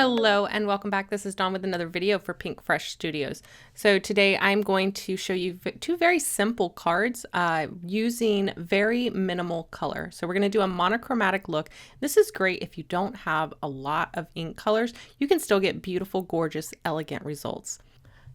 Hello and welcome back. This is Dawn with another video for PinkFresh Studios. So today I'm going to show you two very simple cards using very minimal color. So we're going to do a monochromatic look. This is great if you don't have a lot of ink colors. You can still get beautiful, gorgeous, elegant results.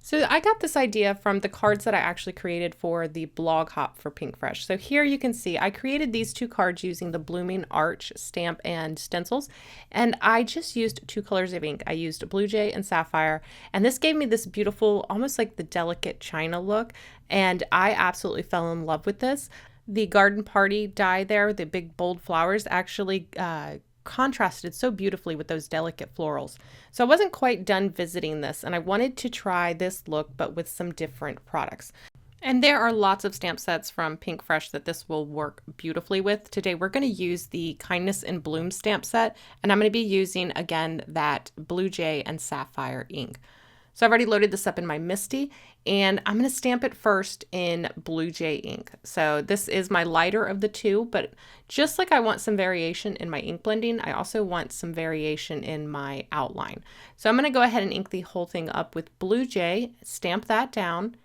So I got this idea from the cards that I actually created for the blog hop for PinkFresh. So here you can see I created these two cards using the Blooming Arch stamp and stencils, and I just used two colors of ink. I used Blue Jay and Sapphire, and this gave me this beautiful, almost like the delicate china look, and I absolutely fell in love with this. The garden party die there, the big bold flowers, actually contrasted so beautifully with those delicate florals. So I wasn't quite done visiting this, and I wanted to try this look but with some different products. And there are lots of stamp sets from PinkFresh that this will work beautifully with. Today we're going to use the Kindness in Bloom stamp set, and I'm going to be using again that Blue Jay and Sapphire ink. So I've already loaded this up in my MISC, and I'm going to stamp it first in Blue Jay ink. So this is my lighter of the two, but just like I want some variation in my ink blending, I also want some variation in my outline. So I'm going to go ahead and ink the whole thing up with Blue Jay, stamp that down,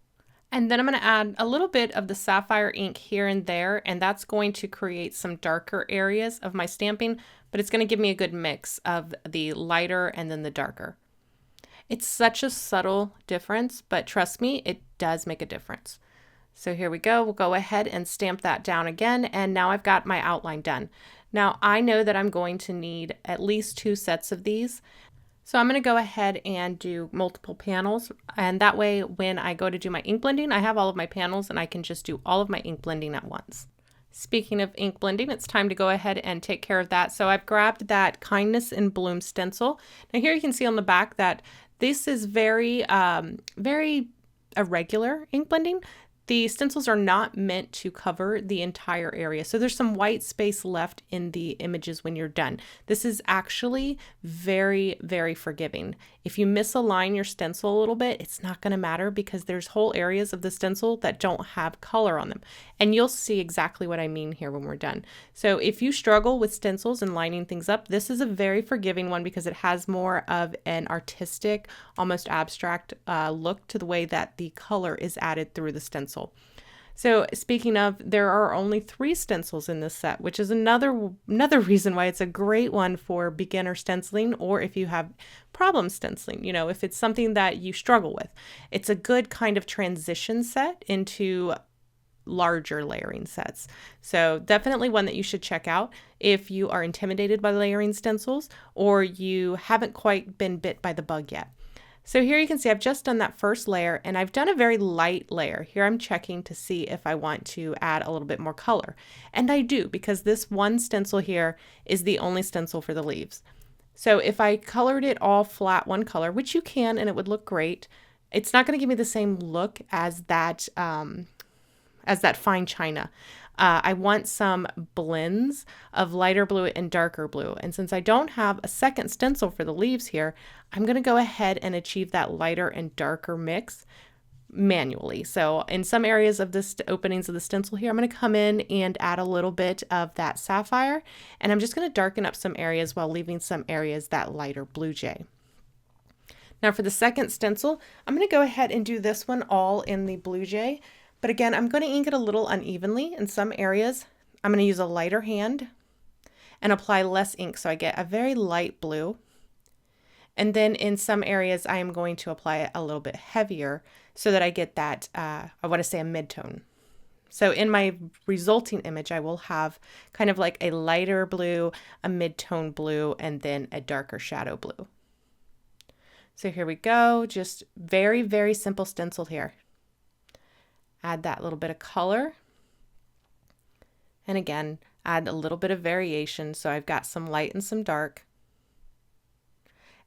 and then I'm going to add a little bit of the Sapphire ink here and there, and that's going to create some darker areas of my stamping, but it's going to give me a good mix of the lighter and then the darker. It's such a subtle difference, but trust me, it does make a difference. So here we go. We'll go ahead and stamp that down again, and now I've got my outline done. Now I know that I'm going to need at least 2 sets of these. So I'm going to go ahead and do multiple panels, and that way when I go to do my ink blending, I have all of my panels and I can just do all of my ink blending at once. Speaking of ink blending, it's time to go ahead and take care of that. So I've grabbed that Kindness in Bloom stencil. Now here you can see on the back that this is very irregular ink blending. The stencils are not meant to cover the entire area. So there's some white space left in the images when you're done. This is actually very, very forgiving. If you misalign your stencil a little bit, it's not going to matter because there's whole areas of the stencil that don't have color on them. And you'll see exactly what I mean here when we're done. So if you struggle with stencils and lining things up, this is a very forgiving one because it has more of an artistic, almost abstract look to the way that the color is added through the stencil. So speaking of, there are only 3 stencils in this set, which is another reason why it's a great one for beginner stenciling, or if you have problem stenciling, you know, if it's something that you struggle with. It's a good kind of transition set into larger layering sets. So definitely one that you should check out if you are intimidated by layering stencils or you haven't quite been bit by the bug yet. So here you can see I've just done that first layer, and I've done a very light layer. Here I'm checking to see if I want to add a little bit more color. And I do, because this one stencil here is the only stencil for the leaves. So if I colored it all flat one color, which you can and it would look great, it's not going to give me the same look as that fine china. I want some blends of lighter blue and darker blue. And since I don't have a second stencil for the leaves here, I'm going to go ahead and achieve that lighter and darker mix manually. So in some areas of the openings of the stencil here, I'm going to come in and add a little bit of that sapphire, and I'm just going to darken up some areas while leaving some areas that lighter Blue Jay. Now for the second stencil, I'm going to go ahead and do this one all in the Blue Jay. But again, I'm going to ink it a little unevenly. In some areas, I'm going to use a lighter hand and apply less ink so I get a very light blue. And then in some areas, I am going to apply it a little bit heavier so that I get that, I want to say a mid-tone. So in my resulting image, I will have kind of like a lighter blue, a mid-tone blue, and then a darker shadow blue. So here we go, just very, very simple stencil here. Add that little bit of color, and again add a little bit of variation, so I've got some light and some dark.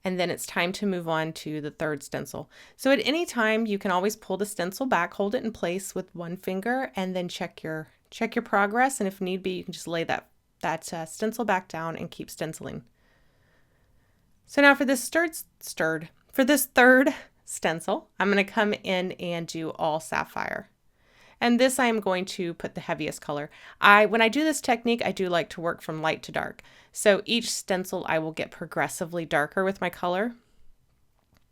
And then it's time to move on to the third stencil. So at any time you can always pull the stencil back, hold it in place with one finger, and then check your progress, and if need be you can just lay that stencil back down and keep stenciling. So now for this third stencil, I'm going to come in and do all sapphire. And this I am going to put the heaviest color. When I do this technique, I do like to work from light to dark. So each stencil I will get progressively darker with my color.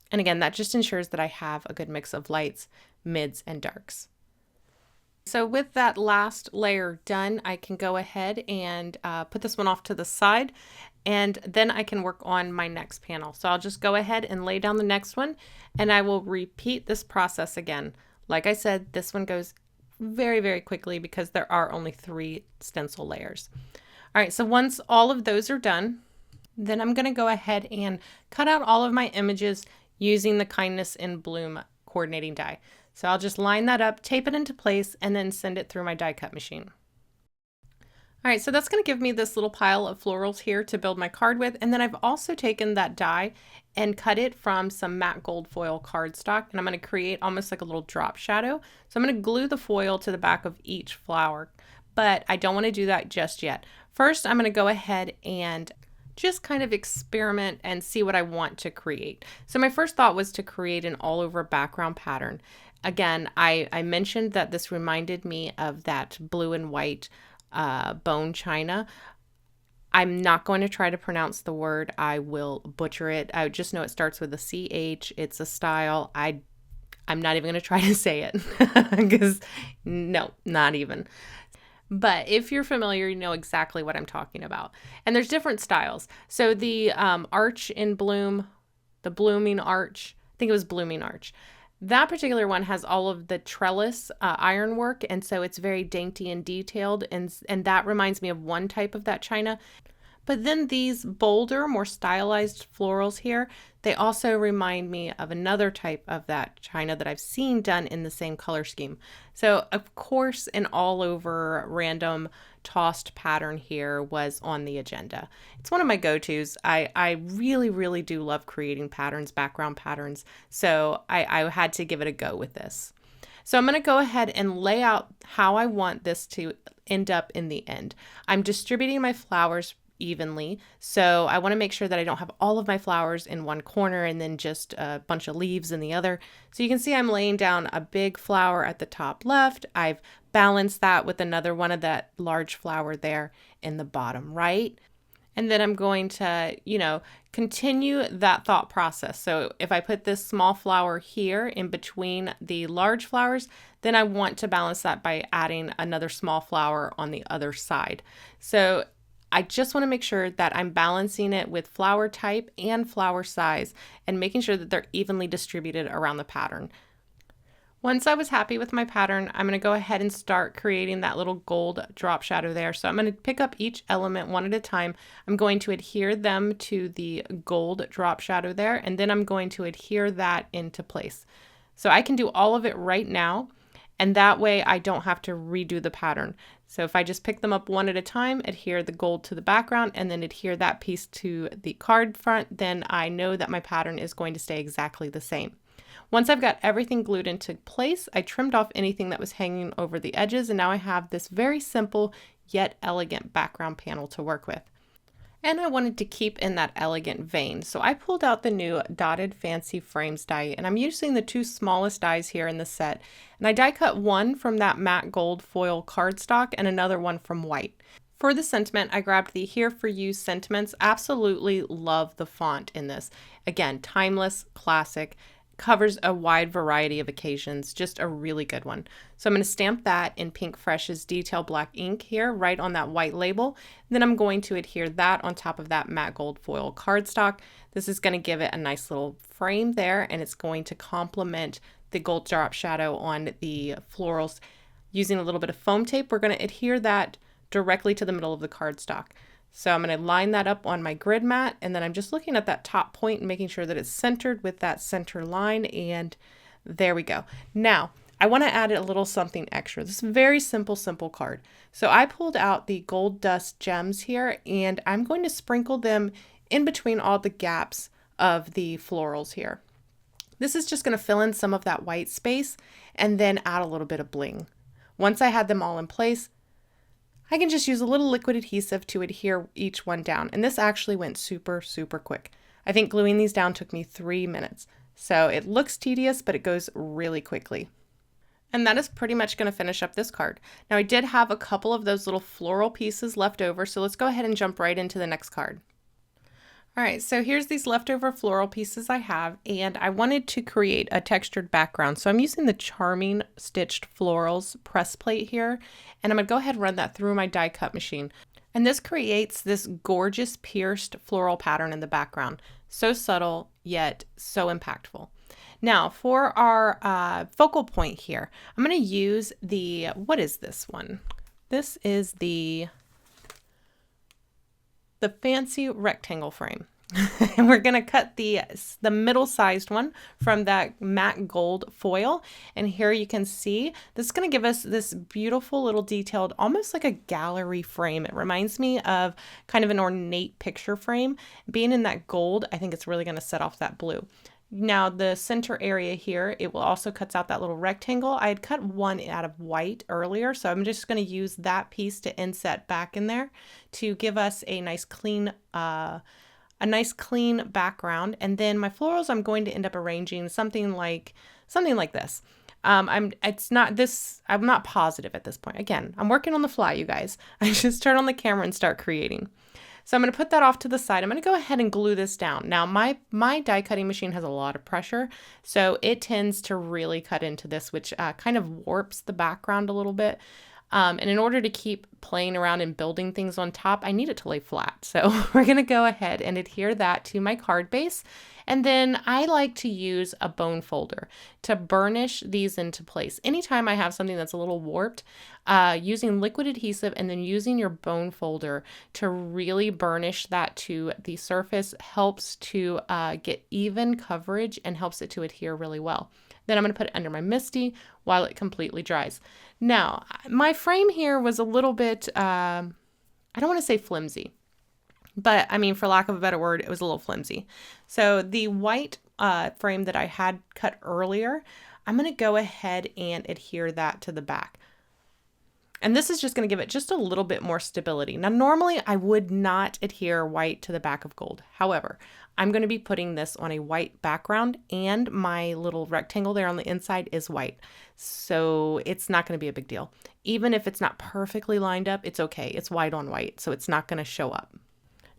And again, that just ensures that I have a good mix of lights, mids, and darks. So with that last layer done, I can go ahead and put this one off to the side, and then I can work on my next panel. So I'll just go ahead and lay down the next one, and I will repeat this process again. Like I said, this one goes very, very quickly because there are only 3 stencil layers. All right, so once all of those are done, then I'm gonna go ahead and cut out all of my images using the Kindness in Bloom coordinating die. So I'll just line that up, tape it into place, and then send it through my die cut machine. All right, so that's going to give me this little pile of florals here to build my card with. And then I've also taken that die and cut it from some matte gold foil cardstock, and I'm going to create almost like a little drop shadow. So I'm going to glue the foil to the back of each flower, but I don't want to do that just yet. First, I'm going to go ahead and just kind of experiment and see what I want to create. So my first thought was to create an all over background pattern. Again, I mentioned that this reminded me of that blue and white bone china. I'm not going to try to pronounce the word. I will butcher it. I just know it starts with a CH. It's a style. I'm not even going to try to say it because no, not even. But if you're familiar, you know exactly what I'm talking about. And there's different styles. So the arch in bloom, the blooming arch, I think it was blooming arch. That particular one has all of the trellis ironwork, and so it's very dainty and detailed, and that reminds me of one type of that china. But then these bolder, more stylized florals here, they also remind me of another type of that china that I've seen done in the same color scheme. So of course, an all over random tossed pattern here was on the agenda. It's one of my go-tos. I really, really do love creating patterns, background patterns. So I had to give it a go with this. So I'm going to go ahead and lay out how I want this to end up in the end. I'm distributing my flowers evenly. So I want to make sure that I don't have all of my flowers in one corner and then just a bunch of leaves in the other. So you can see I'm laying down a big flower at the top left. I've balanced that with another one of that large flower there in the bottom right. And then I'm going to, continue that thought process. So if I put this small flower here in between the large flowers, then I want to balance that by adding another small flower on the other side. So I just want to make sure that I'm balancing it with flower type and flower size and making sure that they're evenly distributed around the pattern. Once I was happy with my pattern, I'm going to go ahead and start creating that little gold drop shadow there. So I'm going to pick up each element one at a time. I'm going to adhere them to the gold drop shadow there, and then I'm going to adhere that into place. So I can do all of it right now, and that way I don't have to redo the pattern. So if I just pick them up one at a time, adhere the gold to the background, and then adhere that piece to the card front, then I know that my pattern is going to stay exactly the same. Once I've got everything glued into place, I trimmed off anything that was hanging over the edges, and now I have this very simple yet elegant background panel to work with. And I wanted to keep in that elegant vein, so I pulled out the new Dotted Fancy Frames die, and I'm using the 2 smallest dies here in the set. And I die cut one from that matte gold foil cardstock and another one from white. For the sentiment, I grabbed the Here For You sentiments. Absolutely love the font in this. Again, timeless, classic. Covers a wide variety of occasions, just a really good one. So I'm going to stamp that in PinkFresh's Detail Black ink here, right on that white label. Then I'm going to adhere that on top of that matte gold foil cardstock. This is going to give it a nice little frame there, and it's going to complement the gold drop shadow on the florals. Using a little bit of foam tape, we're going to adhere that directly to the middle of the cardstock. So I'm going to line that up on my grid mat, and then I'm just looking at that top point and making sure that it's centered with that center line, and there we go. Now, I want to add a little something extra. This is a very simple card. So I pulled out the gold dust gems here, and I'm going to sprinkle them in between all the gaps of the florals here. This is just going to fill in some of that white space and then add a little bit of bling. Once I had them all in place, I can just use a little liquid adhesive to adhere each one down. And this actually went super, super quick. I think gluing these down took me 3 minutes. So it looks tedious, but it goes really quickly. And that is pretty much going to finish up this card. Now I did have a couple of those little floral pieces left over, so let's go ahead and jump right into the next card. All right, so here's these leftover floral pieces I have, and I wanted to create a textured background. So I'm using the Charming Stitched Florals press plate here, and I'm gonna go ahead and run that through my die cut machine. And this creates this gorgeous pierced floral pattern in the background. So subtle, yet so impactful. Now for our focal point here, I'm gonna use the, what is this one? This is the fancy rectangle frame. And we're going to cut the middle-sized one from that matte gold foil. And here you can see this is going to give us this beautiful little detailed, almost like a gallery frame. It reminds me of kind of an ornate picture frame. Being in that gold, I think it's really going to set off that blue. Now the center area here, it will also cuts out that little rectangle. I had cut one out of white earlier, so I'm just going to use that piece to inset back in there to give us a nice clean background. And then my florals, I'm going to end up arranging something like this. I'm not positive at this point. Again, I'm working on the fly, you guys. I just turn on the camera and start creating. So I'm going to put that off to the side. I'm going to go ahead and glue this down. Now my die cutting machine has a lot of pressure, so it tends to really cut into this, which kind of warps the background a little bit. And in order to keep playing around and building things on top, I need it to lay flat. So we're going to go ahead and adhere that to my card base. And then I like to use a bone folder to burnish these into place. Anytime I have something that's a little warped, using liquid adhesive and then using your bone folder to really burnish that to the surface helps to get even coverage and helps it to adhere really well. Then I'm going to put it under my MISC while it completely dries. Now, my frame here was a little bit, I don't want to say flimsy, but I mean, for lack of a better word, it was a little flimsy. So the white frame that I had cut earlier, I'm going to go ahead and adhere that to the back. And this is just going to give it just a little bit more stability. Now, normally I would not adhere white to the back of gold. However, I'm going to be putting this on a white background and my little rectangle there on the inside is white. So it's not going to be a big deal. Even if it's not perfectly lined up, it's okay. It's white on white, so it's not going to show up.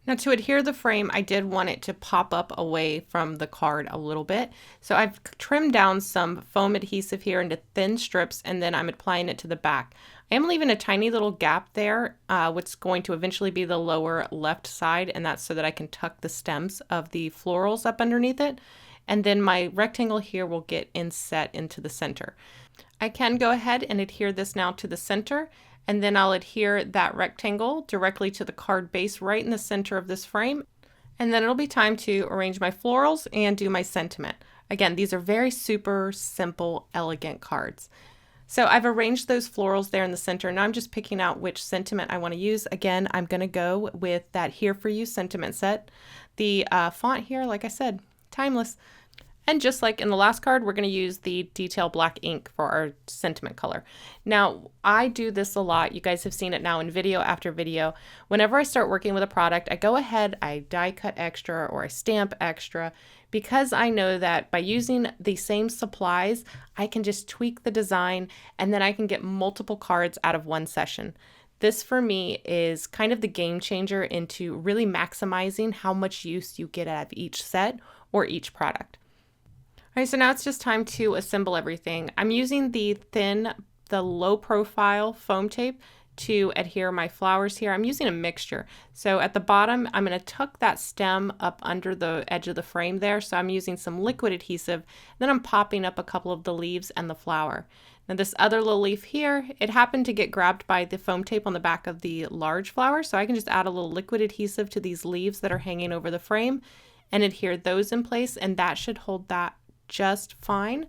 Now to adhere the frame, I did want it to pop up away from the card a little bit. So I've trimmed down some foam adhesive here into thin strips, and then I'm applying it to the back. I am leaving a tiny little gap there, what's going to eventually be the lower left side, and that's so that I can tuck the stems of the florals up underneath it. And then my rectangle here will get inset into the center. I can go ahead and adhere this now to the center, and then I'll adhere that rectangle directly to the card base right in the center of this frame. And then it'll be time to arrange my florals and do my sentiment. Again, these are very super simple, elegant cards. So I've arranged those florals there in the center. Now I'm just picking out which sentiment I want to use. Again, I'm going to go with that Here For You sentiment set. The font here, like I said, timeless. And just like in the last card, we're going to use the detail black ink for our sentiment color. Now, I do this a lot. You guys have seen it now in video after video. Whenever I start working with a product, I go ahead, I die cut extra or I stamp extra because I know that by using the same supplies, I can just tweak the design and then I can get multiple cards out of one session. This for me is kind of the game changer into really maximizing how much use you get out of each set or each product. All right, so now it's just time to assemble everything. I'm using the low profile foam tape to adhere my flowers here. I'm using a mixture. So at the bottom, I'm going to tuck that stem up under the edge of the frame there. So I'm using some liquid adhesive. Then I'm popping up a couple of the leaves and the flower. Now this other little leaf here, it happened to get grabbed by the foam tape on the back of the large flower. So I can just add a little liquid adhesive to these leaves that are hanging over the frame and adhere those in place, and that should hold that just fine.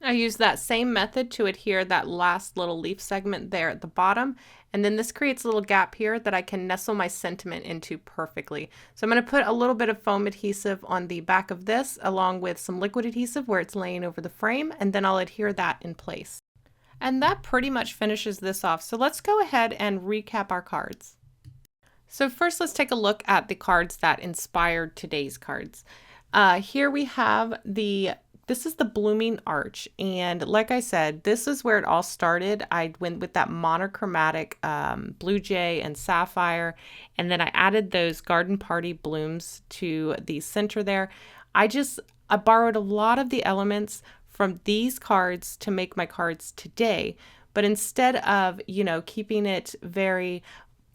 I use that same method to adhere that last little leaf segment there at the bottom, and then this creates a little gap here that I can nestle my sentiment into perfectly. So I'm going to put a little bit of foam adhesive on the back of this along with some liquid adhesive where it's laying over the frame, and then I'll adhere that in place. And that pretty much finishes this off. So let's go ahead and recap our cards. So first let's take a look at the cards that inspired today's cards. Here we have the This is the Blooming Arch, and like I said, this is where it all started. I went with that monochromatic blue jay and sapphire, and then I added those garden party blooms to the center there. I borrowed a lot of the elements from these cards to make my cards today, but instead of, keeping it very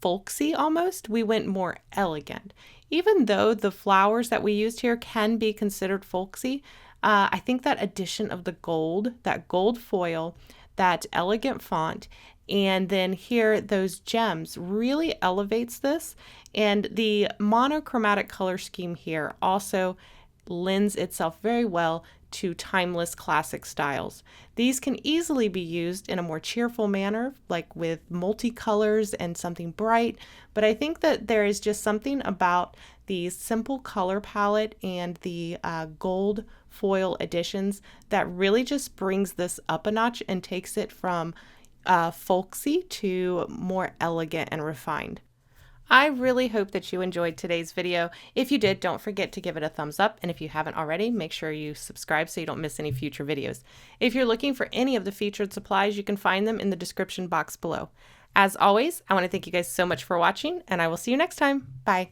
folksy almost, we went more elegant. Even though the flowers that we used here can be considered folksy, I think that addition of the gold, that gold foil, that elegant font, and then here those gems really elevates this. And the monochromatic color scheme here also lends itself very well to timeless classic styles. These can easily be used in a more cheerful manner, like with multicolors and something bright, but I think that there is just something about the simple color palette and the gold foil additions that really just brings this up a notch and takes it from folksy to more elegant and refined. I really hope that you enjoyed today's video. If you did, don't forget to give it a thumbs up. And if you haven't already, make sure you subscribe so you don't miss any future videos. If you're looking for any of the featured supplies, you can find them in the description box below. As always, I want to thank you guys so much for watching, and I will see you next time. Bye.